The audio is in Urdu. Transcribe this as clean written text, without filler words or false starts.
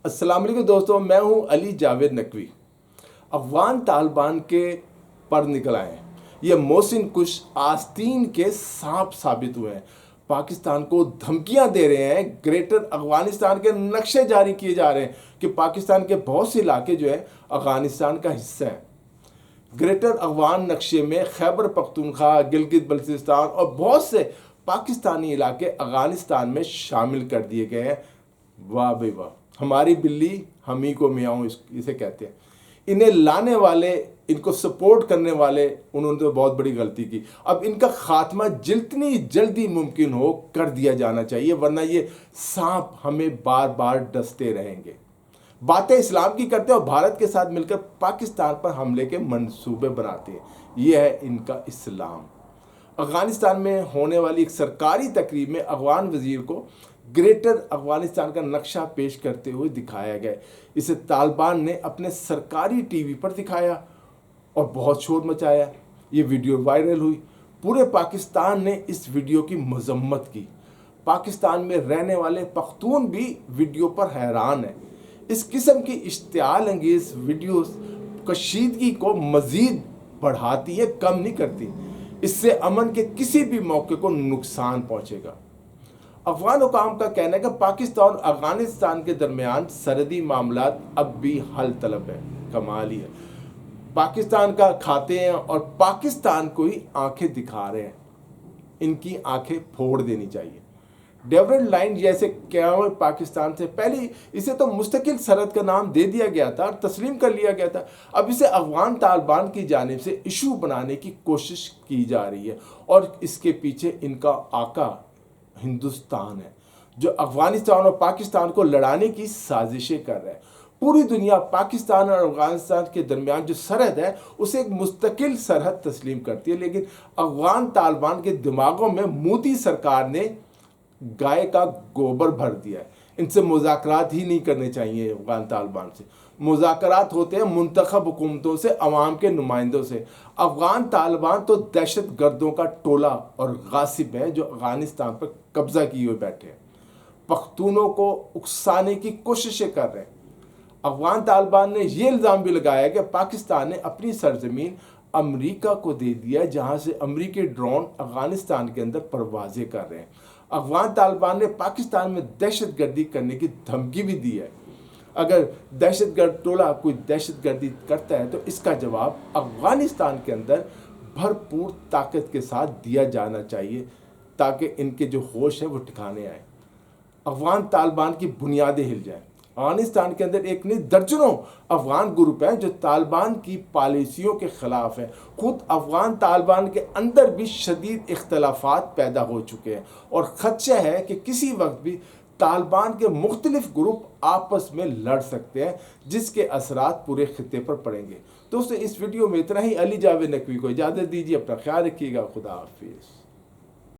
السلام علیکم دوستوں، میں ہوں علی جاوید نقوی۔ افغان طالبان کے پر نکل آئے ہیں۔ یہ محسن کش آستین کے سانپ ثابت ہوئے ہیں۔ پاکستان کو دھمکیاں دے رہے ہیں، گریٹر افغانستان کے نقشے جاری کیے جا رہے ہیں کہ پاکستان کے بہت سے علاقے جو ہے افغانستان کا حصہ ہیں۔ گریٹر افغان نقشے میں خیبر پختونخوا، گلگت بلتستان اور بہت سے پاکستانی علاقے افغانستان میں شامل کر دیے گئے ہیں۔ واہ بھائی واہ، ہماری بلی ہم ہی کو میاؤں اسے کہتے ہیں۔ انہیں لانے والے، ان کو سپورٹ کرنے والے، انہوں نے تو بہت بڑی غلطی کی۔ اب ان کا خاتمہ جتنی جلدی ممکن ہو کر دیا جانا چاہیے، ورنہ یہ سانپ ہمیں بار بار ڈستے رہیں گے۔ باتیں اسلام کی کرتے ہیں اور بھارت کے ساتھ مل کر پاکستان پر حملے کے منصوبے بناتے ہیں۔ یہ ہے ان کا اسلام۔ افغانستان میں ہونے والی ایک سرکاری تقریب میں افغان وزیر کو گریٹر افغانستان کا نقشہ پیش کرتے ہوئے دکھایا گیا۔ اسے طالبان نے اپنے سرکاری ٹی وی پر دکھایا اور بہت شور مچایا۔ یہ ویڈیو وائرل ہوئی۔ پورے پاکستان نے اس ویڈیو کی مذمت کی۔ پاکستان میں رہنے والے پختون بھی ویڈیو پر حیران ہیں۔ اس قسم کی اشتعال انگیز ویڈیوز کشیدگی کو مزید بڑھاتی ہے، کم نہیں کرتی۔ اس سے امن کے کسی بھی موقع کو نقصان پہنچے گا۔ افغان حکام کا کہنا ہے کہ پاکستان اور افغانستان کے درمیان سرحدی معاملات اب بھی حل طلب ہے۔ کمال ہی ہے۔ پاکستان کا کھاتے ہیں اور پاکستان کو ہی آنکھیں دکھا رہے ہیں۔ ان کی آنکھیں پھوڑ دینی چاہیے۔ ڈیورنٹ لائن جیسے قیام پاکستان سے پہلے اسے تو مستقل سرحد کا نام دے دیا گیا تھا اور تسلیم کر لیا گیا تھا۔ اب اسے افغان طالبان کی جانب سے ایشو بنانے کی کوشش کی جا رہی ہے، اور اس کے پیچھے ان کا آقا ہندوستان ہے، جو افغانستان اور پاکستان کو لڑانے کی سازشیں کر رہا ہے۔ پوری دنیا پاکستان اور افغانستان کے درمیان جو سرحد ہے اسے ایک مستقل سرحد تسلیم کرتی ہے، لیکن افغان طالبان کے دماغوں میں مودی سرکار نے گائے کا گوبر بھر دیا ہے۔ ان سے مذاکرات ہی نہیں کرنے چاہیے۔ افغان طالبان سے مذاکرات ہوتے ہیں منتخب حکومتوں سے، عوام کے نمائندوں سے۔ افغان طالبان تو دہشت گردوں کا ٹولہ اور غاصب ہیں جو افغانستان پر قبضہ کیے ہوئے بیٹھے ہیں، پختونوں کو اکسانے کی کوششیں کر رہے ہیں۔ افغان طالبان نے یہ الزام بھی لگایا کہ پاکستان نے اپنی سرزمین امریکہ کو دے دیا، جہاں سے امریکی ڈرون افغانستان کے اندر پروازیں کر رہے ہیں۔ افغان طالبان نے پاکستان میں دہشت گردی کرنے کی دھمکی بھی دی ہے۔ اگر دہشت گرد ٹولہ کوئی دہشت گردی کرتا ہے تو اس کا جواب افغانستان کے اندر بھرپور طاقت کے ساتھ دیا جانا چاہیے، تاکہ ان کے جو ہوش ہے وہ ٹھکانے آئے، افغان طالبان کی بنیادیں ہل جائیں۔ افغانستان کے اندر ایک نہیں درجنوں افغان گروپ ہیں جو طالبان کی پالیسیوں کے خلاف ہیں۔ خود افغان طالبان کے اندر بھی شدید اختلافات پیدا ہو چکے ہیں، اور خدشہ ہے کہ کسی وقت بھی طالبان کے مختلف گروپ آپس میں لڑ سکتے ہیں، جس کے اثرات پورے خطے پر پڑیں گے۔ دوستو، اس ویڈیو میں اتنا ہی۔ علی جاوید نقوی کو اجازت دیجیے، اپنا خیال رکھیے گا۔ خدا حافظ۔